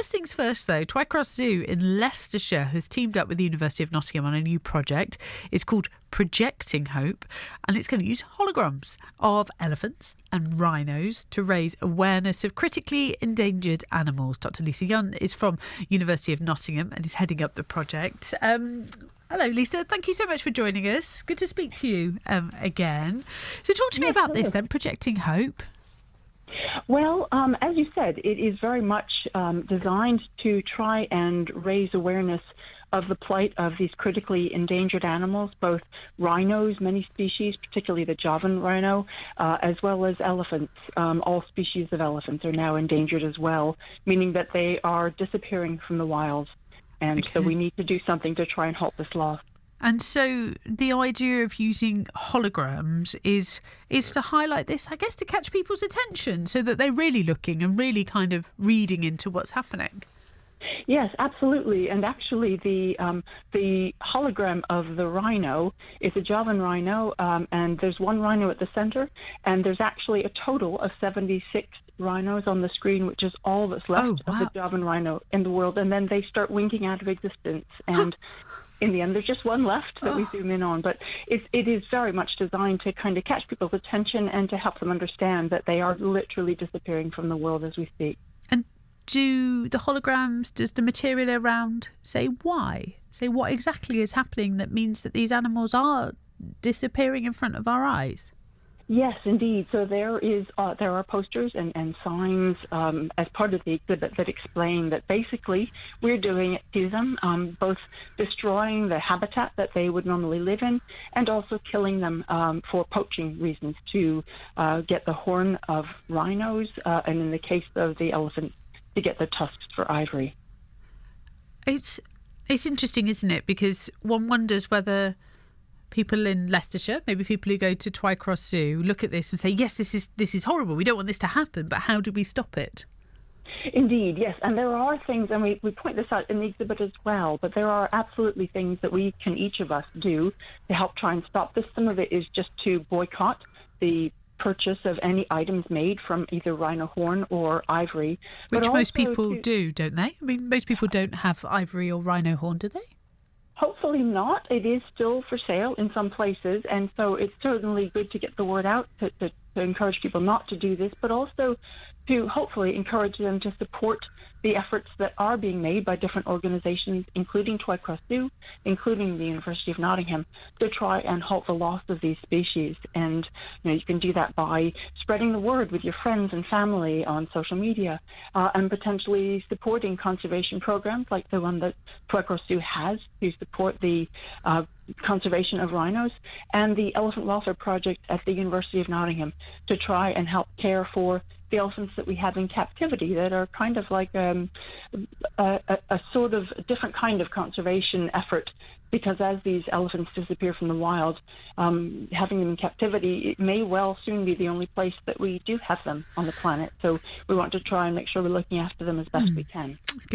First things first, though, Twycross Zoo in Leicestershire has teamed up with the University of Nottingham on a new project. It's called Projecting Hope, and it's going to use holograms of elephants and rhinos to raise awareness of critically endangered animals. Dr. Lisa Young is from University of Nottingham and is heading up the project. Hello, Lisa. Thank you so much for joining us. Good to speak to you again. So talk to me about this then, Projecting Hope. Well, as you said, it is very much designed to try and raise awareness of the plight of these critically endangered animals, both rhinos, many species, particularly the Javan rhino, as well as elephants. All species of elephants are now endangered as well, meaning that they are disappearing from the wild. And so we need to do something to try and halt this loss. And so the idea of using holograms is to highlight this, I guess, to catch people's attention so that they're really looking and really kind of reading into what's happening. Yes, absolutely. And actually, the hologram of the rhino is a Javan rhino, and there's one rhino at the center, and there's actually a total of 76 rhinos on the screen, which is all that's left of the Javan rhino in the world. And then they start winking out of existence. And in the end, there's just one left that we zoom in on. But it is very much designed to kind of catch people's attention and to help them understand that they are literally disappearing from the world as we speak. And do the holograms, does the material around say why? Say what exactly is happening that means that these animals are disappearing in front of our eyes? Yes, indeed. So there are posters and signs as part of the exhibit that explain that basically we're doing it to them, both destroying the habitat that they would normally live in and also killing them for poaching reasons to get the horn of rhinos and in the case of the elephants, to get the tusks for ivory. It's interesting, isn't it? Because one wonders whether people in Leicestershire, maybe people who go to Twycross Zoo, look at this and say, yes, this is horrible. We don't want this to happen, but how do we stop it? Indeed, yes. And there are things, and we point this out in the exhibit as well, but there are absolutely things that we can each of us do to help try and stop this. Some of it is just to boycott the purchase of any items made from either rhino horn or ivory. Which most people do, don't they? I mean, most people don't have ivory or rhino horn, do they? Hopefully not. It is still for sale in some places, and so it's certainly good to get the word out to encourage people not to do this, but also to hopefully encourage them to support the efforts that are being made by different organizations, including Twycross Zoo, including the University of Nottingham, to try and halt the loss of these species. And you can do that by spreading the word with your friends and family on social media, and potentially supporting conservation programs like the one that Twycross Zoo has to support the conservation of rhinos, and the Elephant Welfare Project at the University of Nottingham to try and help care for the elephants that we have in captivity that are kind of like a sort of different kind of conservation effort, because as these elephants disappear from the wild, having them in captivity, it may well soon be the only place that we do have them on the planet. So we want to try and make sure we're looking after them as best we can.